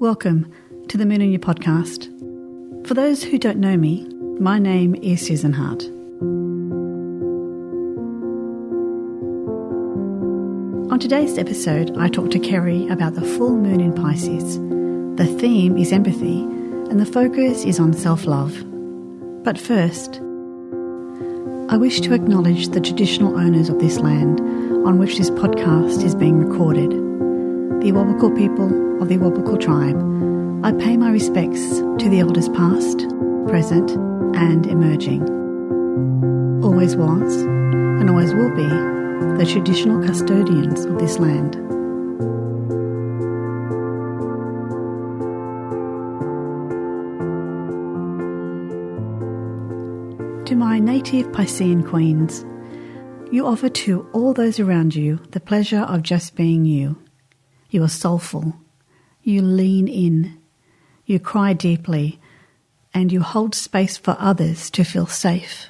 Welcome to the Moon in You podcast. For those who don't know me, my name is Susan Hart. On today's episode, I talk to Kerrie about the full moon in Pisces. The theme is empathy, and the focus is on self-love. But first, I wish to acknowledge the traditional owners of this land on which this podcast is being recorded. The Awabakal people of the Awabakal tribe. I pay my respects to the elders past, present and emerging. Always was and always will be the traditional custodians of this land. To my native Piscean queens, you offer to all those around you the pleasure of just being you. You are soulful, you lean in, you cry deeply, and you hold space for others to feel safe.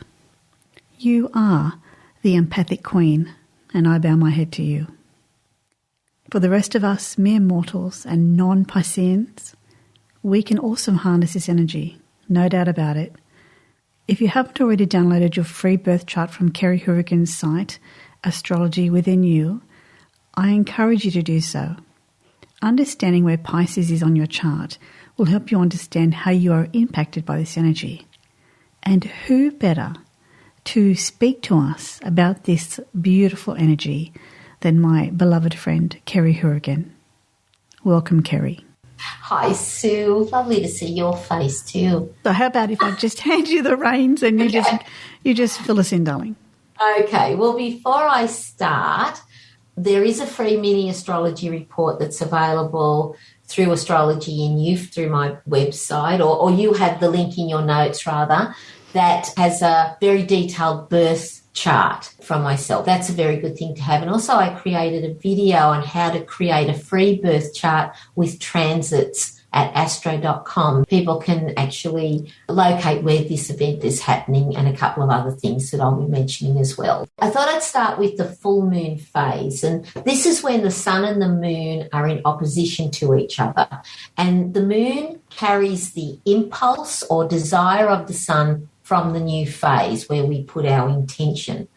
You are the Empathic Queen, and I bow my head to you. For the rest of us mere mortals and non-Pisceans, we can also harness this energy, no doubt about it. If you haven't already downloaded your free birth chart from Kerrie Hourigan's site, Astrology Within You, I encourage you to do so. Understanding where Pisces is on your chart will help you understand how you are impacted by this energy. And who better to speak to us about this beautiful energy than my beloved friend Kerrie Hourigan. Welcome, Kerrie. Hi, Sue. Lovely to see your face too. So how about if I just hand you the reins and you just fill us in, darling? Okay. Well, before I start, there is a free mini astrology report that's available through Astrology in You through my website, or you have the link in your notes rather, that has a very detailed birth chart from myself. That's a very good thing to have. And also I created a video on how to create a free birth chart with transits at astro.com. People can actually locate where this event is happening and a couple of other things that I'll be mentioning as well. I thought I'd start with the full moon phase. And this is when the sun and the moon are in opposition to each other. And the moon carries the impulse or desire of the sun from the new phase where we put our intention.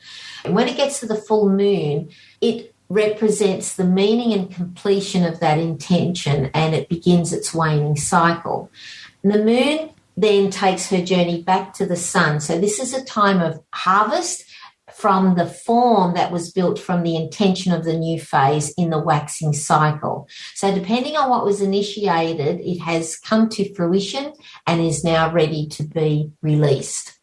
And when it gets to the full moon, it represents the meaning and completion of that intention, and it begins its waning cycle. And the moon then takes her journey back to the sun. So this is a time of harvest from the form that was built from the intention of the new phase in the waxing cycle. So depending on what was initiated, it has come to fruition and is now ready to be released.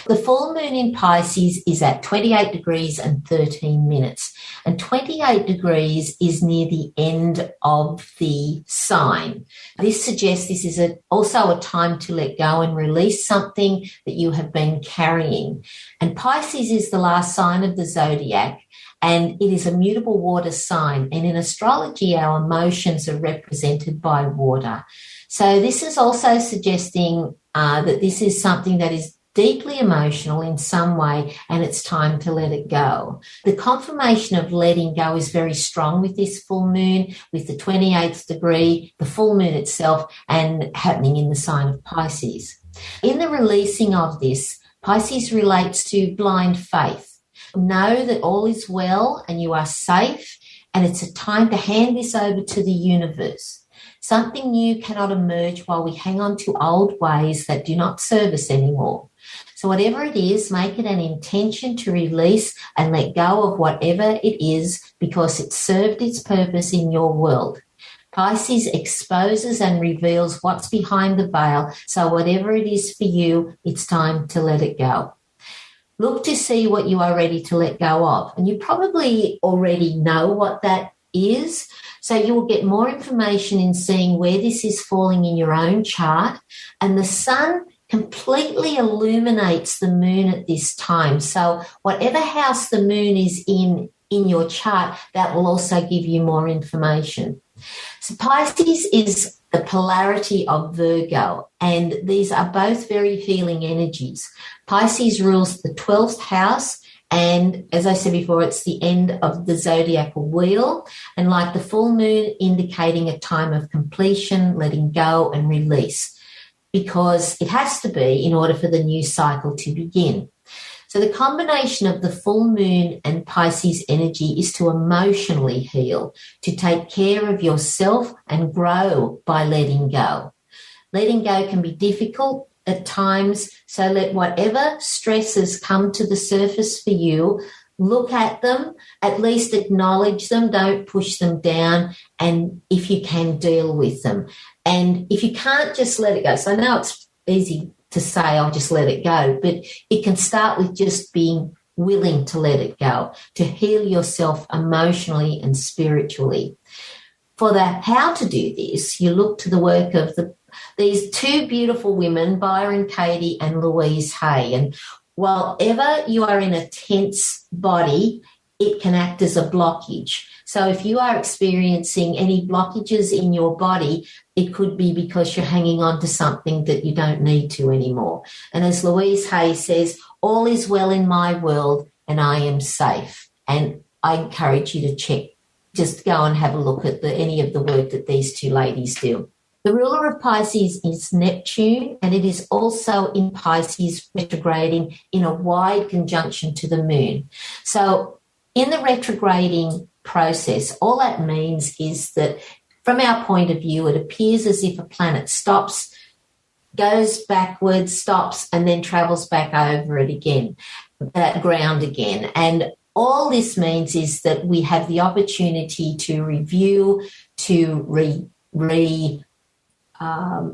The full moon in Pisces is at 28 degrees and 13 minutes. And 28 degrees is near the end of the sign. This suggests this is also a time to let go and release something that you have been carrying. And Pisces is the last sign of the zodiac, and it is a mutable water sign. And in astrology, our emotions are represented by water. So this is also suggesting that this is something that is deeply emotional in some way, and it's time to let it go. The confirmation of letting go is very strong with this full moon, with the 28th degree, the full moon itself, and happening in the sign of Pisces. In the releasing of this, Pisces relates to blind faith. Know that all is well and you are safe, and it's a time to hand this over to the universe. Something new cannot emerge while we hang on to old ways that do not serve us anymore. So whatever it is, make it an intention to release and let go of whatever it is because it served its purpose in your world. Pisces exposes and reveals what's behind the veil. So whatever it is for you, it's time to let it go. Look to see what you are ready to let go of. And you probably already know what that is. So you will get more information in seeing where this is falling in your own chart. And the sun completely illuminates the moon at this time. So whatever house the moon is in your chart, that will also give you more information. So Pisces is the polarity of Virgo, and these are both very healing energies. Pisces rules the 12th house And as I said before, it's the end of the zodiacal wheel, and like the full moon, indicating a time of completion, letting go and release, because it has to be in order for the new cycle to begin. So the combination of the full moon and Pisces energy is to emotionally heal, to take care of yourself and grow by letting go. Letting go can be difficult at times, so let whatever stresses come to the surface for you, look at them, at least acknowledge them, don't push them down, and if you can, deal with them. And if you can't, just let it go. So I know it's easy to say, I'll just let it go, but it can start with just being willing to let it go, to heal yourself emotionally and spiritually. For the how to do this, you look to the work of these two beautiful women, Byron Katie and Louise Hay. And while ever you are in a tense body, it can act as a blockage. So if you are experiencing any blockages in your body, it could be because you're hanging on to something that you don't need to anymore. And as Louise Hay says, all is well in my world and I am safe. And I encourage you to just go and have a look at any of the work that these two ladies do. The ruler of Pisces is Neptune, and it is also in Pisces retrograding in a wide conjunction to the moon. So in the retrograding process, all that means is that from our point of view, it appears as if a planet stops, goes backwards, stops, and then travels back over it again, that ground again. And all this means is that we have the opportunity to review, to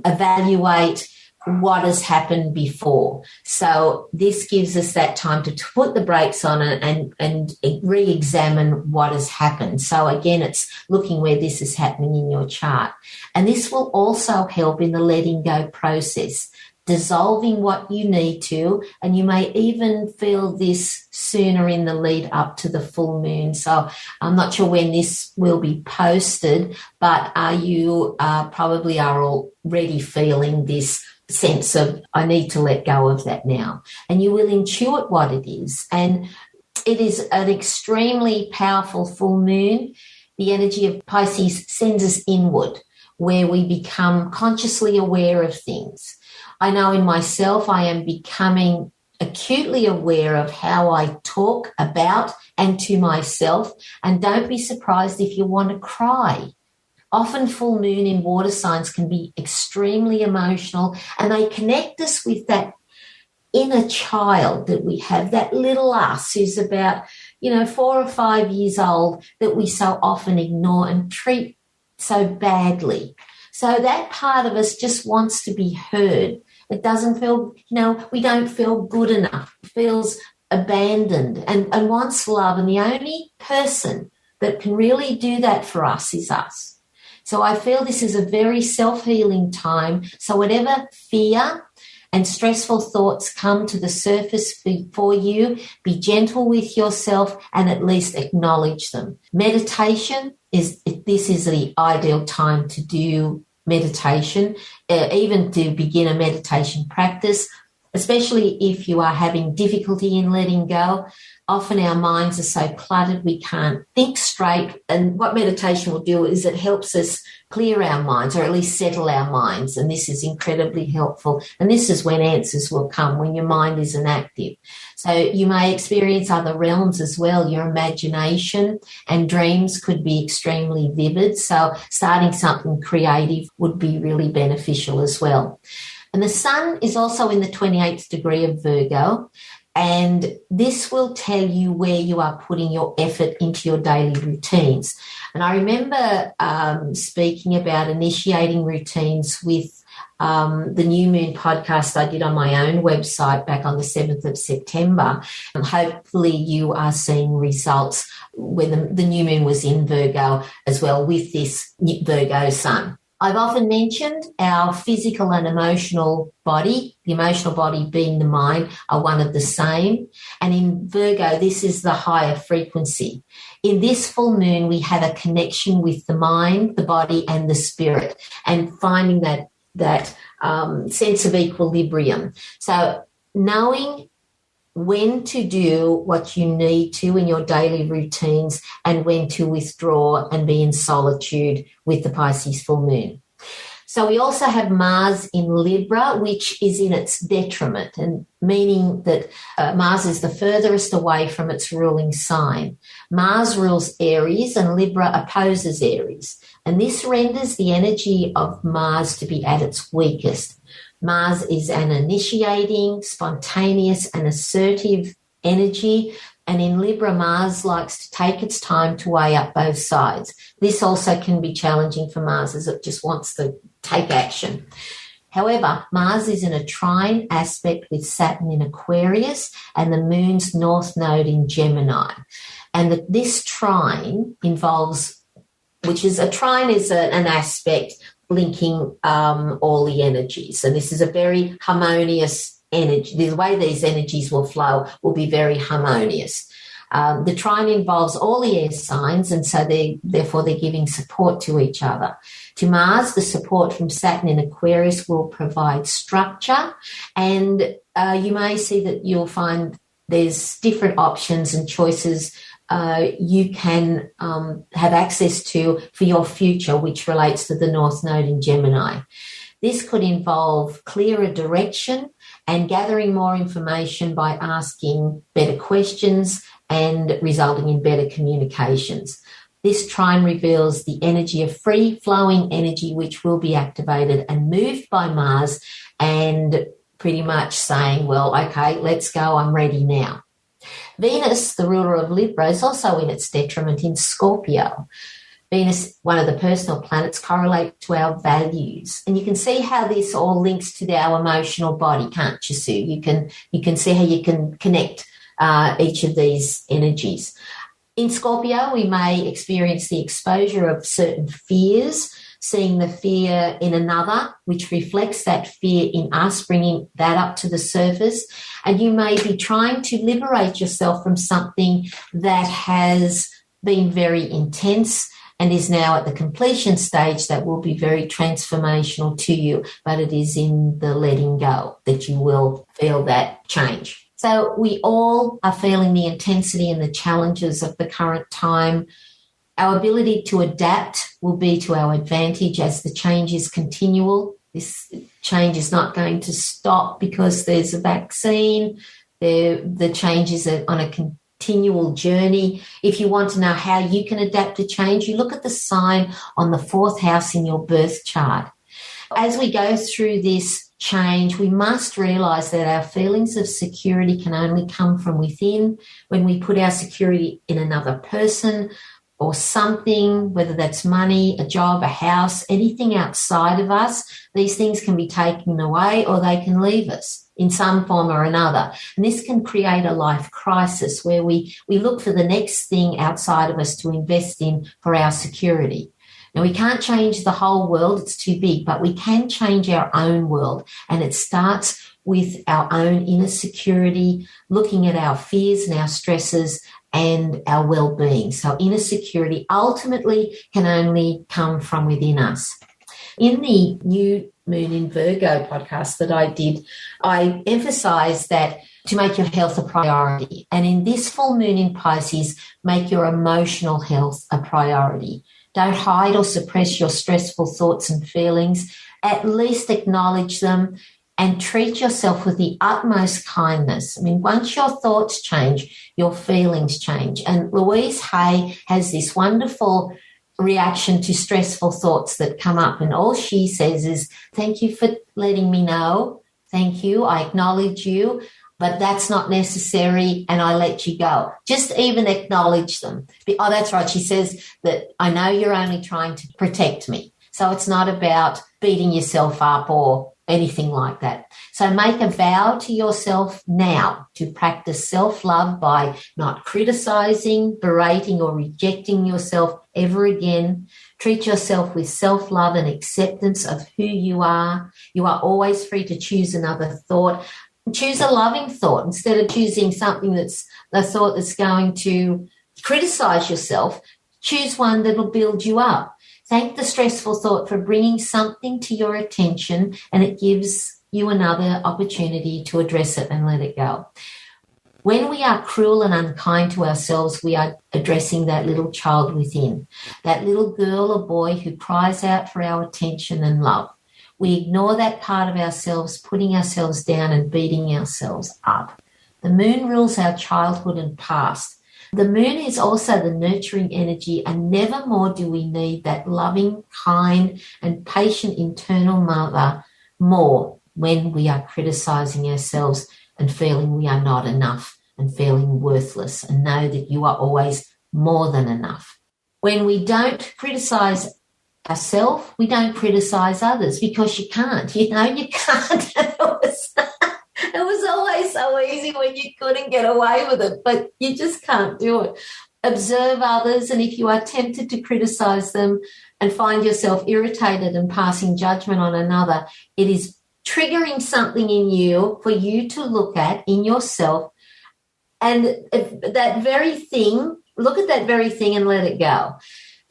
evaluate what has happened before. So this gives us that time to put the brakes on it and re-examine what has happened. So again, it's looking where this is happening in your chart. And this will also help in the letting go process, dissolving what you need to, and you may even feel this sooner in the lead up to the full moon. So I'm not sure when this will be posted, but you probably are already feeling this sense of, I need to let go of that now. And you will intuit what it is. And it is an extremely powerful full moon. The energy of Pisces sends us inward, where we become consciously aware of things. I know in myself, I am becoming acutely aware of how I talk about and to myself. And don't be surprised if you want to cry. Often full moon in water signs can be extremely emotional, and they connect us with that inner child that we have, that little us who's about, 4 or 5 years old, that we so often ignore and treat so badly. So that part of us just wants to be heard. It doesn't feel, we don't feel good enough. It feels abandoned and wants love. And the only person that can really do that for us is us. So I feel this is a very self-healing time. So whatever fear and stressful thoughts come to the surface for you, be gentle with yourself and at least acknowledge them. Meditation is the ideal time to do meditation, even to begin a meditation practice, especially if you are having difficulty in letting go. Often our minds are so cluttered we can't think straight, and what meditation will do is it helps us clear our minds, or at least settle our minds, and this is incredibly helpful. And this is when answers will come, when your mind isn't active. So you may experience other realms as well. Your imagination and dreams could be extremely vivid, so starting something creative would be really beneficial as well. And the sun is also in the 28th degree of Virgo, and this will tell you where you are putting your effort into your daily routines. And I remember speaking about initiating routines with the New Moon podcast I did on my own website back on the 7th of September. And hopefully you are seeing results when the New Moon was in Virgo as well with this Virgo sun. I've often mentioned our physical and emotional body, the emotional body being the mind, are one of the same. And in Virgo, this is the higher frequency. In this full moon, we have a connection with the mind, the body, and the spirit, and finding that sense of equilibrium. So knowing when to do what you need to in your daily routines and when to withdraw and be in solitude with the Pisces full moon. So we also have Mars in Libra, which is in its detriment, and meaning that Mars is the furthest away from its ruling sign. Mars rules Aries and Libra opposes Aries, and this renders the energy of Mars to be at its weakest. Mars is an initiating, spontaneous and assertive energy, and in Libra, Mars likes to take its time to weigh up both sides. This also can be challenging for Mars as it just wants to take action. However, Mars is in a trine aspect with Saturn in Aquarius and the Moon's North Node in Gemini. And this trine involves, a trine is an aspect linking all the energies. And this is a very harmonious energy. The way these energies will flow will be very harmonious. The trine involves all the air signs, and so therefore they're giving support to each other. To Mars, the support from Saturn in Aquarius will provide structure, and you may see that you'll find there's different options and choices you can have access to for your future, which relates to the North Node in Gemini. This could involve clearer direction and gathering more information by asking better questions and resulting in better communications. This trine reveals the energy of free-flowing energy which will be activated and moved by Mars, and pretty much saying, well, okay, let's go, I'm ready now. Venus, the ruler of Libra, is also in its detriment in Scorpio. Venus, one of the personal planets, correlate to our values. And you can see how this all links to our emotional body, can't you, Sue? You can see how you can connect each of these energies. In Scorpio, we may experience the exposure of certain fears, seeing the fear in another, which reflects that fear in us, bringing that up to the surface. And you may be trying to liberate yourself from something that has been very intense and is now at the completion stage that will be very transformational to you, but it is in the letting go that you will feel that change. So we all are feeling the intensity and the challenges of the current time. Our ability to adapt will be to our advantage as the change is continual. This change is not going to stop because there's a vaccine. The change is on a continual journey. If you want to know how you can adapt to change, you look at the sign on the 4th house in your birth chart. As we go through this change, we must realise that our feelings of security can only come from within. When we put our security in another person or something, whether that's money, a job, a house, anything outside of us, these things can be taken away or they can leave us in some form or another. And this can create a life crisis where we look for the next thing outside of us to invest in for our security. Now, we can't change the whole world, it's too big, but we can change our own world. And it starts with our own inner security, looking at our fears and our stresses and our well-being. So inner security ultimately can only come from within us. In the New Moon in Virgo podcast that I did, I emphasised that to make your health a priority. And in this full moon in Pisces, make your emotional health a priority. Don't hide or suppress your stressful thoughts and feelings. At least acknowledge them and treat yourself with the utmost kindness. I mean, once your thoughts change, your feelings change. And Louise Hay has this wonderful reaction to stressful thoughts that come up. And all she says is, thank you for letting me know. Thank you. I acknowledge you. But that's not necessary, and I let you go. Just even acknowledge them. Oh, that's right. She says that I know you're only trying to protect me. So it's not about beating yourself up or anything like that. So make a vow to yourself now to practice self-love by not criticizing, berating, or rejecting yourself ever again. Treat yourself with self-love and acceptance of who you are. You are always free to choose another thought. Choose a loving thought instead of choosing something that's a thought that's going to criticize yourself. Choose one that'll build you up. Thank the stressful thought for bringing something to your attention, and it gives you another opportunity to address it and let it go. When we are cruel and unkind to ourselves, we are addressing that little child within, that little girl or boy who cries out for our attention and love. We ignore that part of ourselves, putting ourselves down and beating ourselves up. The moon rules our childhood and past. The moon is also the nurturing energy, and never more do we need that loving, kind, and patient internal mother more when we are criticizing ourselves and feeling we are not enough and feeling worthless, and know that you are always more than enough. When we don't criticize ourselves, we don't criticize others, because you can't. You can't. It was always so easy when you couldn't get away with it, but you just can't do it. Observe others, and if you are tempted to criticize them and find yourself irritated and passing judgment on another, it is triggering something in you for you to look at in yourself, and that very thing, look at that very thing and let it go.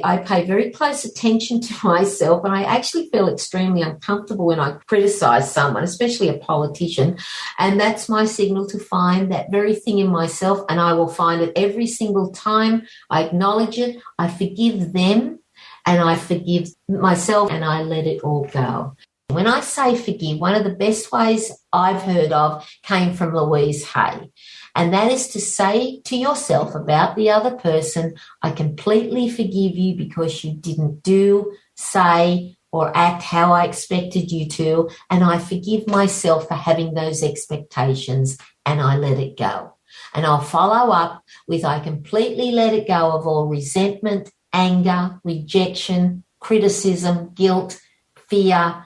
I pay very close attention to myself, and I actually feel extremely uncomfortable when I criticize someone, especially a politician, and that's my signal to find that very thing in myself, and I will find it every single time. I acknowledge it, I forgive them, and I forgive myself, and I let it all go. When I say forgive, one of the best ways I've heard of came from Louise Hay. And that is to say to yourself about the other person, I completely forgive you because you didn't do, say, or act how I expected you to. And I forgive myself for having those expectations, and I let it go. And I'll follow up with I completely let it go of all resentment, anger, rejection, criticism, guilt, fear,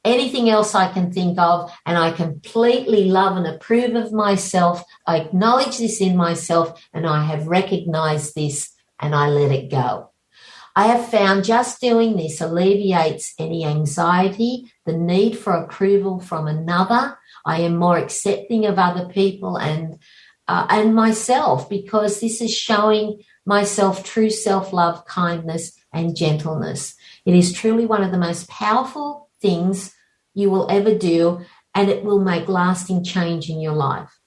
anything else I can think of, and I completely love and approve of myself. I acknowledge this in myself, and I have recognized this, and I let it go. I have found just doing this alleviates any anxiety, the need for approval from another. I am more accepting of other people and myself, because this is showing myself true self-love, kindness, and gentleness. It is truly one of the most powerful things you will ever do, and it will make lasting change in your life.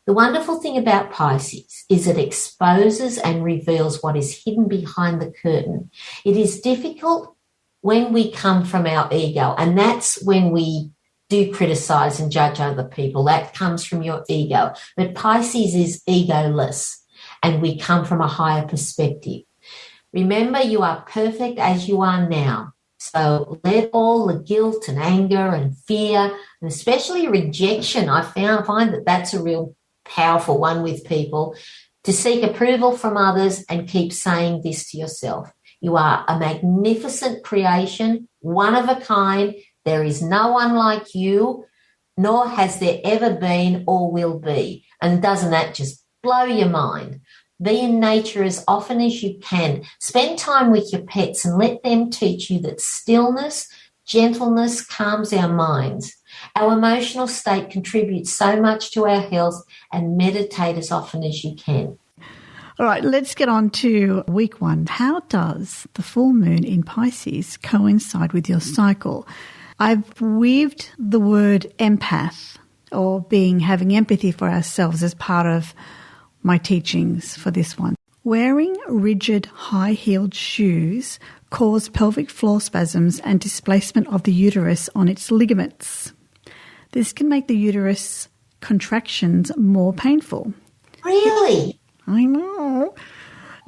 The wonderful thing about Pisces is it exposes and reveals what is hidden behind the curtain. It is difficult when we come from our ego, and that's when we do criticize and judge other people. That comes from your ego. But Pisces is egoless, and we come from a higher perspective. Remember, you are perfect as you are now. So let all the guilt and anger and fear, and especially rejection, I find that that's a real powerful one with people, to seek approval from others and keep saying this to yourself. You are a magnificent creation, one of a kind. There is no one like you, nor has there ever been or will be. And doesn't that just blow your mind? Be in nature as often as you can. Spend time with your pets and let them teach you that stillness, gentleness calms our minds. Our emotional state contributes so much to our health, and meditate as often as you can. All right, let's get on to week 1. How does the full moon in Pisces coincide with your cycle? I've weaved the word empath, or having empathy for ourselves, as part of my teachings for this one. Wearing rigid, high-heeled shoes cause pelvic floor spasms and displacement of the uterus on its ligaments. This can make the uterus contractions more painful. Really? I know.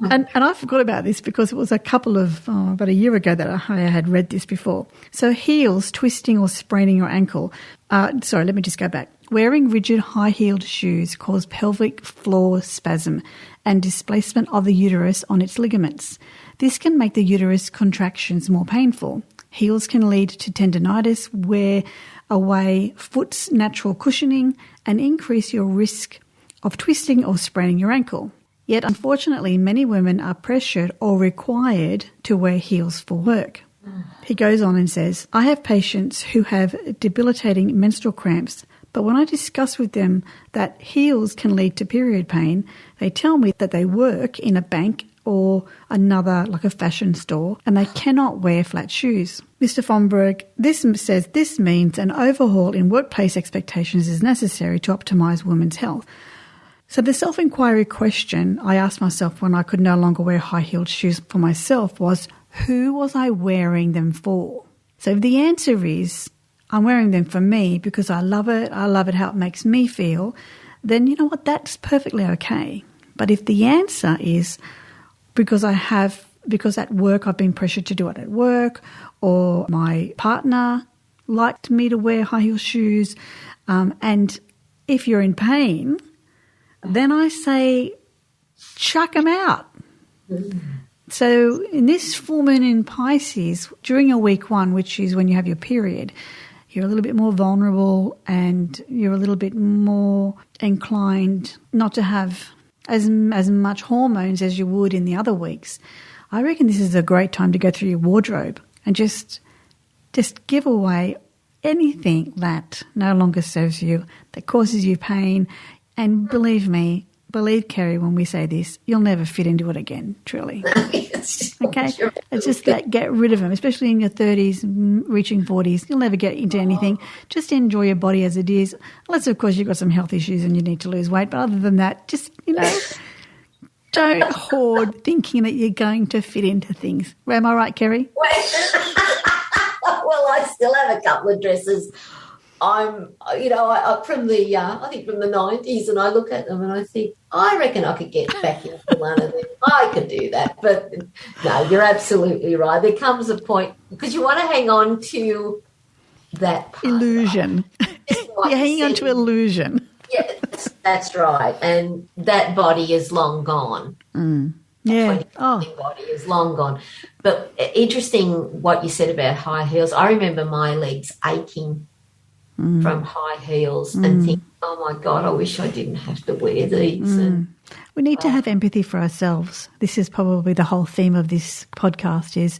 And I forgot about this because it was about a year ago that I had read this before. So heels twisting or spraining your ankle. Let me just go back. Wearing rigid high-heeled shoes cause pelvic floor spasm and displacement of the uterus on its ligaments. This can make the uterus contractions more painful. Heels can lead to tendinitis, wear away foot's natural cushioning, and increase your risk of twisting or spraining your ankle. Yet, unfortunately, many women are pressured or required to wear heels for work. He goes on and says, I have patients who have debilitating menstrual cramps, but when I discuss with them that heels can lead to period pain, they tell me that they work in a bank or another, like a fashion store, and they cannot wear flat shoes. Mr. Fomberg, this says this means an overhaul in workplace expectations is necessary to optimize women's health. So the self-inquiry question I asked myself when I could no longer wear high-heeled shoes for myself was, who was I wearing them for? So if the answer is, I'm wearing them for me because I love it how it makes me feel, then you know what, that's perfectly okay. But if the answer is because at work I've been pressured to do it at work, or my partner liked me to wear high-heeled shoes, and if you're in pain, then I say, chuck them out. So in this full moon in Pisces, during your week 1, which is when you have your period, you're a little bit more vulnerable and you're a little bit more inclined not to have as much hormones as you would in the other weeks. I reckon this is a great time to go through your wardrobe and just give away anything that no longer serves you, that causes you pain. And believe Kerrie, when we say this, you'll never fit into it again, truly. Okay? It's just that, get rid of them, especially in your 30s, reaching 40s. You'll never get into anything. Just enjoy your body as it is. Unless, of course, you've got some health issues and you need to lose weight. But other than that, just, don't hoard thinking that you're going to fit into things. Am I right, Kerrie? Well, I still have a couple of dresses. I'm from the I think from the 90s, and I look at them and I think, I reckon I could get back into one of them. I could do that. But no, you're absolutely right. There comes a point, because you want to hang on to that part, illusion. You're hanging on to illusion. Yes, that's right. And that body is long gone. Yeah. Body is long gone. But interesting what you said about high heels. I remember my legs aching from high heels and think, oh my God, I wish I didn't have to wear these. And, we need to have empathy for ourselves. This is probably the whole theme of this podcast is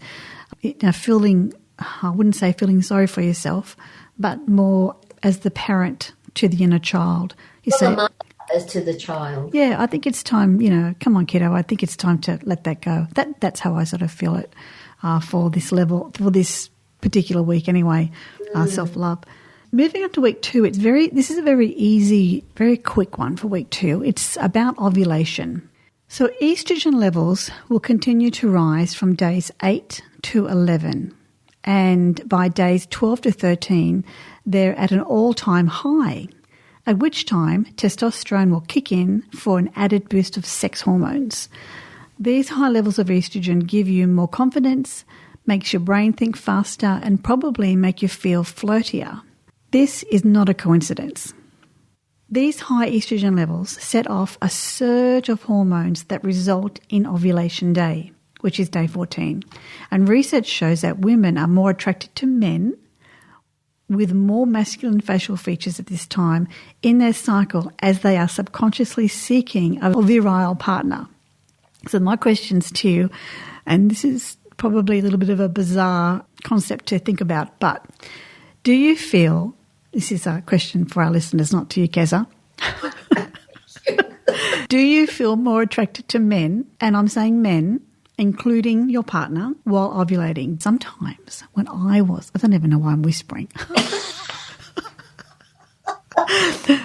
feeling, I wouldn't say feeling sorry for yourself, but more as the parent to the inner child. You say, the mother as to the child. Yeah, I think it's time, come on, kiddo, I think it's time to let that go. That's how I sort of feel it for this level, for this particular week anyway, self-love. Moving on to week 2, this is a very easy, very quick one for week 2. It's about ovulation. So estrogen levels will continue to rise from days 8 to 11. And by days 12 to 13, they're at an all-time high, at which time testosterone will kick in for an added boost of sex hormones. These high levels of estrogen give you more confidence, makes your brain think faster, and probably make you feel floatier. This is not a coincidence. These high estrogen levels set off a surge of hormones that result in ovulation day, which is day 14. And research shows that women are more attracted to men with more masculine facial features at this time in their cycle, as they are subconsciously seeking a virile partner. So my questions to you, and this is probably a little bit of a bizarre concept to think about, but do you feel, this is a question for our listeners, not to you, Keza. Do you feel more attracted to men, and I'm saying men, including your partner, while ovulating? Sometimes when I don't even know why I'm whispering.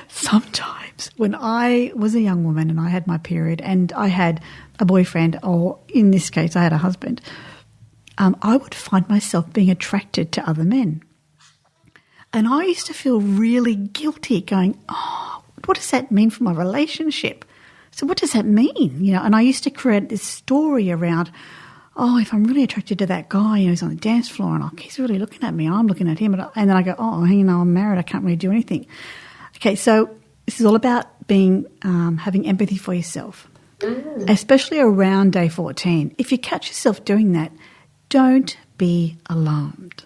Sometimes when I was a young woman and I had my period and I had a boyfriend, or in this case I had a husband, I would find myself being attracted to other men. And I used to feel really guilty going, oh, what does that mean for my relationship? So what does that mean? And I used to create this story around, oh, if I'm really attracted to that guy, he's on the dance floor and he's really looking at me and I'm looking at him. And then I go, oh, I'm married, I can't really do anything. Okay, so this is all about being having empathy for yourself, especially around day 14. If you catch yourself doing that, don't be alarmed.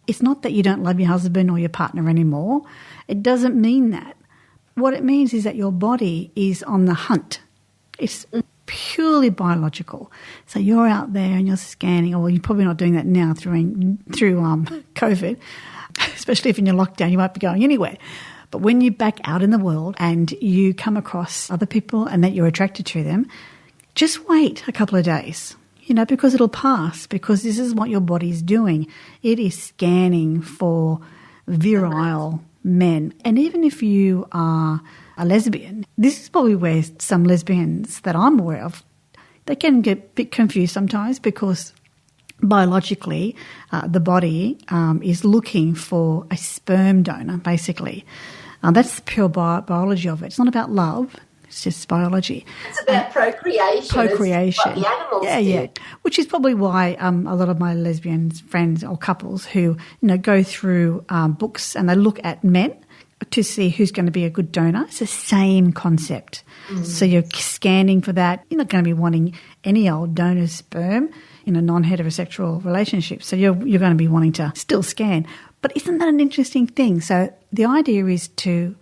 It's not that you don't love your husband or your partner anymore. It doesn't mean that. What it means is that your body is on the hunt. It's purely biological. So you're out there and you're scanning, or you're probably not doing that now through COVID, especially if in your lockdown you won't be going anywhere. But when you're back out in the world and you come across other people and that you're attracted to them, just wait a couple of days. Because it'll pass, because this is what your body's doing. It is scanning for virile men. And even if you are a lesbian, this is probably where some lesbians that I'm aware of, they can get a bit confused sometimes because biologically the body is looking for a sperm donor, basically. That's the pure biology of it. It's not about love. It's just biology. It's about procreation. Procreation. It's what the animals do. Yeah. Which is probably why a lot of my lesbian friends or couples who go through books and they look at men to see who's going to be a good donor. It's the same concept. So you're scanning for that. You're not going to be wanting any old donor's sperm in a non-heterosexual relationship. So you're going to be wanting to still scan. But isn't that an interesting thing? So the idea is to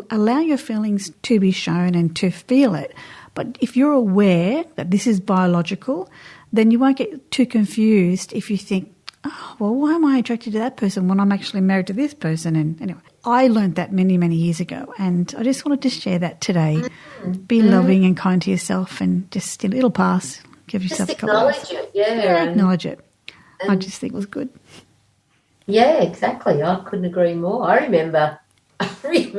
allow your feelings to be shown and to feel it. But if you're aware that this is biological, then you won't get too confused if you think, oh, well, why am I attracted to that person when I'm actually married to this person? And anyway, I learned that many, many years ago, and I just wanted to share that today. Be loving and kind to yourself, and just it'll pass. Give yourself a couple of hours. Acknowledge it, yeah. Acknowledge it. I just think it was good. Yeah, exactly. I couldn't agree more. I remember a friend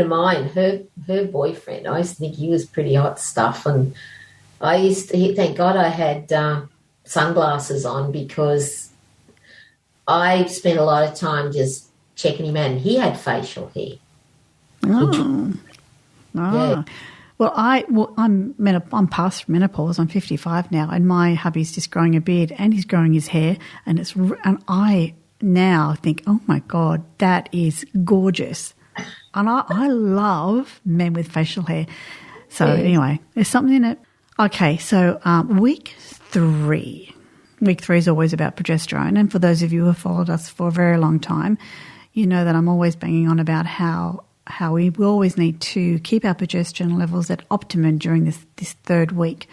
of mine, her boyfriend. I used to think he was pretty hot stuff, and thank God I had sunglasses on because I spent a lot of time just checking him out, and he had facial hair. Yeah. Well, I'm past menopause. I'm 55 now, and my hubby's just growing a beard, and he's growing his hair, and I now think, oh my God, that is gorgeous, and I love men with facial hair. So anyway, there's something in it. Okay, so week 3. Week 3 is always about progesterone, and for those of you who have followed us for a very long time, you know that I'm always banging on about how we will always need to keep our progesterone levels at optimum during this 3rd week,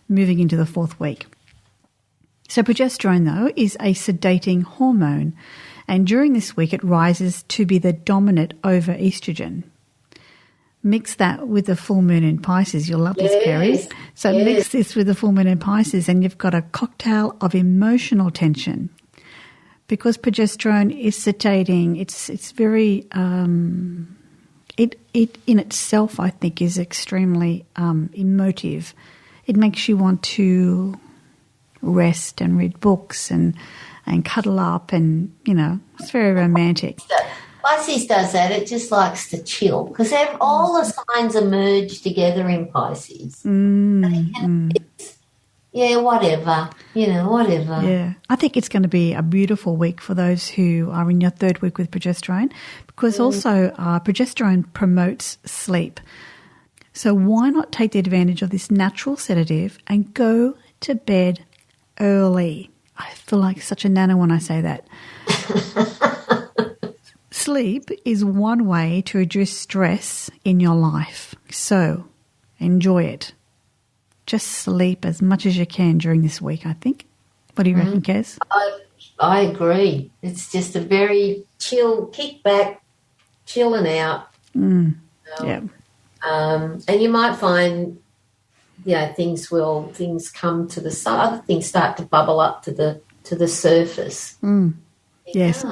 moving into the 4th week. So progesterone, though, is a sedating hormone, and during this week it rises to be the dominant over estrogen. Mix that with the full moon in Pisces. You'll love this, Kerrie. So mix this with the full moon in Pisces, and you've got a cocktail of emotional tension. Because progesterone is sedating, it's very it in itself, I think, is extremely emotive. It makes you want to rest and read books and cuddle up, and it's very romantic. Pisces does that. It just likes to chill because all the signs are merged together in Pisces. Yeah, whatever. Whatever. Yeah. I think it's going to be a beautiful week for those who are in your 3rd week with progesterone, because also progesterone promotes sleep. So why not take the advantage of this natural sedative and go to bed early? I feel like such a nana when I say that. Sleep is one way to reduce stress in your life. So enjoy it. Just sleep as much as you can during this week, I think. What do you reckon, Kez? I agree. It's just a very chill, kick back, chilling out. Yeah. And you might find, things come to the side. Other things start to bubble up to the surface. Yes.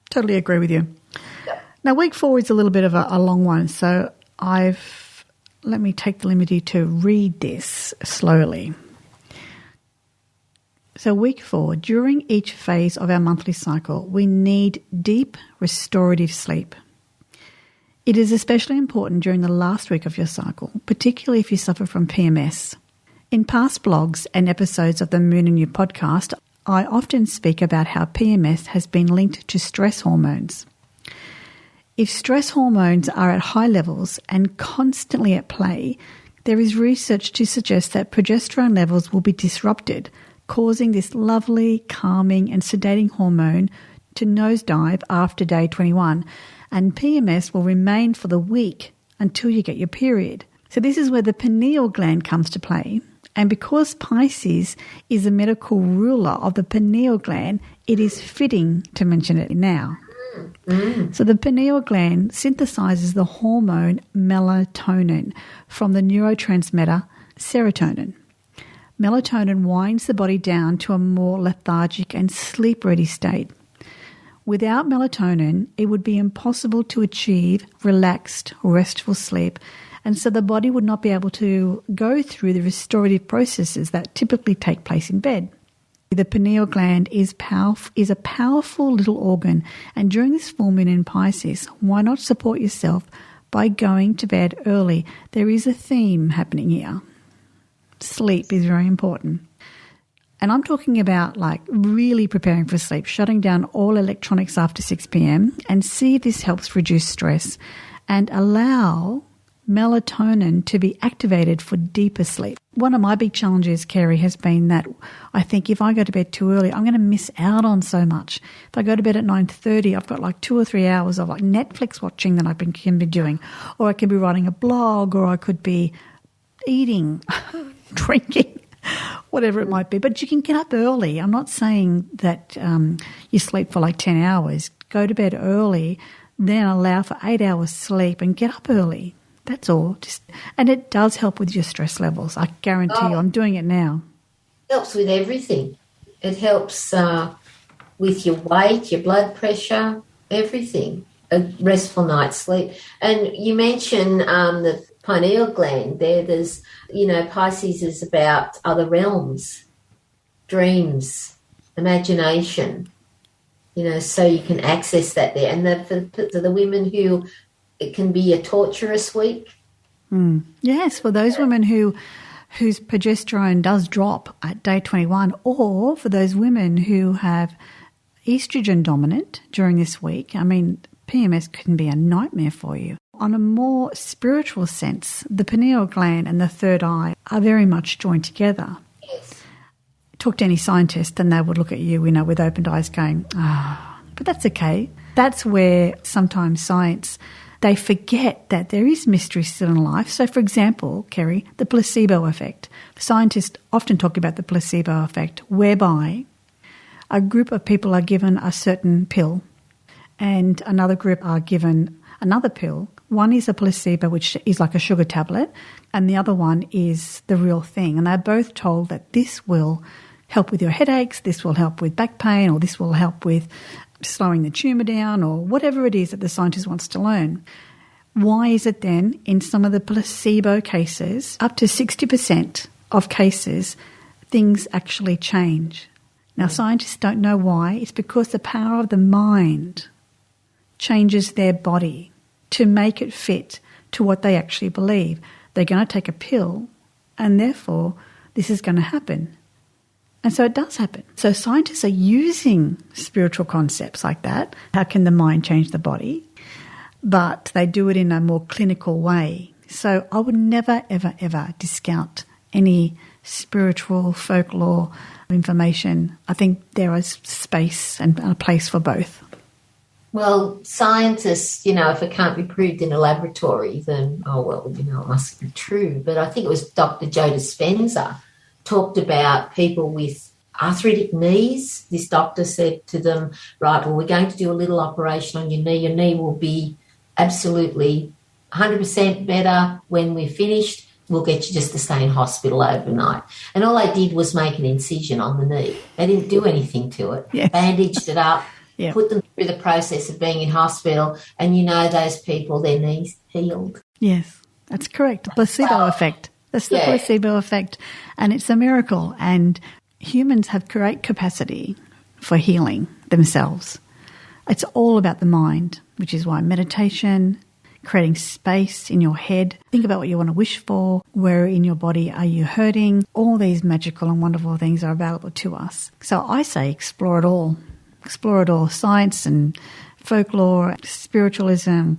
Totally agree with you. Yep. Now, week 4 is a little bit of a long one, so let me take the liberty to read this slowly. So week 4, during each phase of our monthly cycle, we need deep restorative sleep. It is especially important during the last week of your cycle, particularly if you suffer from PMS. In past blogs and episodes of the Moon and You podcast, I often speak about how PMS has been linked to stress hormones. If stress hormones are at high levels and constantly at play, there is research to suggest that progesterone levels will be disrupted, causing this lovely, calming and sedating hormone to nosedive after day 21, and PMS will remain for the week until you get your period. So this is where the pineal gland comes to play. And because Pisces is a medical ruler of the pineal gland, it is fitting to mention it now. So the pineal gland synthesizes the hormone melatonin from the neurotransmitter serotonin. Melatonin winds the body down to a more lethargic and sleep-ready state. Without melatonin, it would be impossible to achieve relaxed, restful sleep, and so the body would not be able to go through the restorative processes that typically take place in bed. The pineal gland is a powerful little organ, and during this full moon in Pisces, why not support yourself by going to bed early? There is a theme happening here. Sleep is very important. And I'm talking about like really preparing for sleep, shutting down all electronics after 6 p.m. and see if this helps reduce stress and allow melatonin to be activated for deeper sleep. One of my big challenges, Kerrie, has been that I think if I go to bed too early, I'm going to miss out on so much. If I go to bed at 9:30, I've got like 2 or 3 hours of like Netflix watching that can be doing, or I could be writing a blog, or I could be eating, drinking, whatever it might be. But you can get up early. I'm not saying that you sleep for like 10 hours. Go to bed early, then allow for 8 hours sleep and get up early. That's all. And it does help with your stress levels. I guarantee you. I'm doing it now. It helps with everything. It helps with your weight, your blood pressure, everything. A restful night's sleep. And you mentioned the pineal gland there. There's, Pisces is about other realms, dreams, imagination, so you can access that there. And for the women who, it can be a torturous week. Yes, for those women whose progesterone does drop at day 21, or for those women who have estrogen dominant during this week. I mean, PMS can be a nightmare for you. On a more spiritual sense, the pineal gland and the third eye are very much joined together. Yes. Talk to any scientist and they would look at you, with opened eyes going, but that's okay. That's where sometimes science, they forget that there is mystery still in life. So, for example, Kerrie, the placebo effect. Scientists often talk about the placebo effect, whereby a group of people are given a certain pill and another group are given another pill. One is a placebo, which is like a sugar tablet, and the other one is the real thing. And they're both told that this will help with your headaches, this will help with back pain, or this will help with slowing the tumour down, or whatever it is that the scientist wants to learn. Why is it then in some of the placebo cases, up to 60% of cases, things actually change? Now, scientists don't know why. It's because the power of the mind changes their body to make it fit to what they actually believe. They're going to take a pill and therefore this is going to happen. And so it does happen. So scientists are using spiritual concepts like that. How can the mind change the body? But they do it in a more clinical way. So I would never, ever, ever discount any spiritual folklore information. I think there is space and a place for both. Well, scientists, if it can't be proved in a laboratory, then, it must be true. But I think it was Dr. Joe Dispenza talked about people with arthritic knees. This doctor said to them, right, well, we're going to do a little operation on your knee. Your knee will be absolutely 100% better when we're finished. We'll get you just to stay in hospital overnight. And all they did was make an incision on the knee. They didn't do anything to it. Yes. Bandaged it up, yeah. Put them through the process of being in hospital, and those people, their knees healed. Yes, that's correct. The placebo effect. That's the placebo effect, and it's a miracle. And humans have great capacity for healing themselves. It's all about the mind, which is why meditation, creating space in your head, think about what you want to wish for, where in your body are you hurting. All these magical and wonderful things are available to us. So I say explore it all. Explore it all. Science and folklore, spiritualism,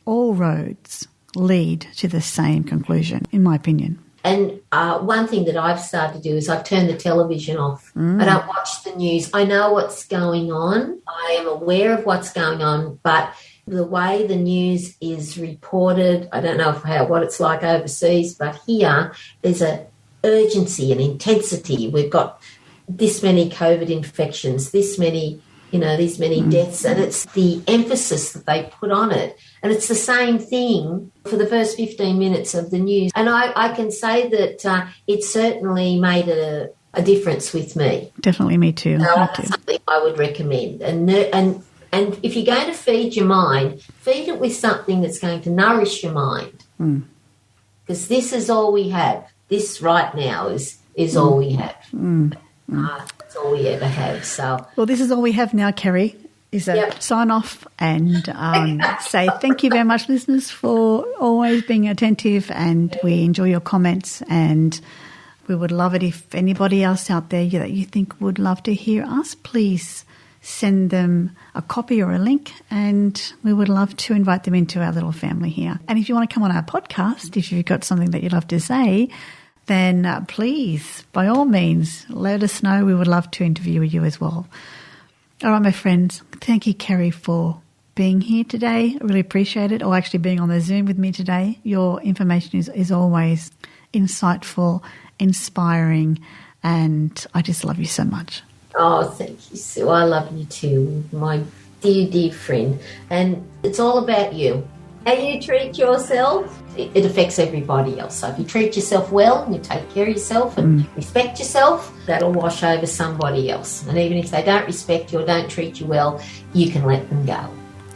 all roads lead to the same conclusion, in my opinion. And one thing that I've started to do is I've turned the television off. I don't watch the news. I know what's going on. I am aware of what's going on, but the way the news is reported, I don't know what it's like overseas, but here there's an urgency and intensity. We've got this many COVID infections, this many deaths, and it's the emphasis that they put on it. And it's the same thing for the first 15 minutes of the news. And I can say that it certainly made a difference with me. Definitely me too. That's something I would recommend. And And if you're going to feed your mind, feed it with something that's going to nourish your mind. Because this is all we have. This right now is all we have. It's all we ever have. So, well, this is all we have now, Kerrie, is a sign off and say thank you very much, listeners, for always being attentive, and we enjoy your comments, and we would love it if anybody else out there that you think would love to hear us, please send them a copy or a link, and we would love to invite them into our little family here. And if you want to come on our podcast, if you've got something that you'd love to say, then please, by all means, let us know. We would love to interview you as well. All right, my friends, thank you, Kerrie, for being here today. I really appreciate it, or actually being on the Zoom with me today. Your information is always insightful, inspiring, and I just love you so much. Oh, thank you, Sue. I love you too, my dear, dear friend. And it's all about you. How you treat yourself, it affects everybody else. So if you treat yourself well and you take care of yourself and respect yourself, that'll wash over somebody else. And even if they don't respect you or don't treat you well, you can let them go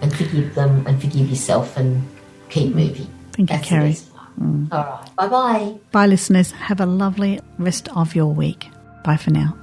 and forgive them and forgive yourself and keep moving. Thank you, Kerrie. All right. Bye-bye. Bye, listeners. Have a lovely rest of your week. Bye for now.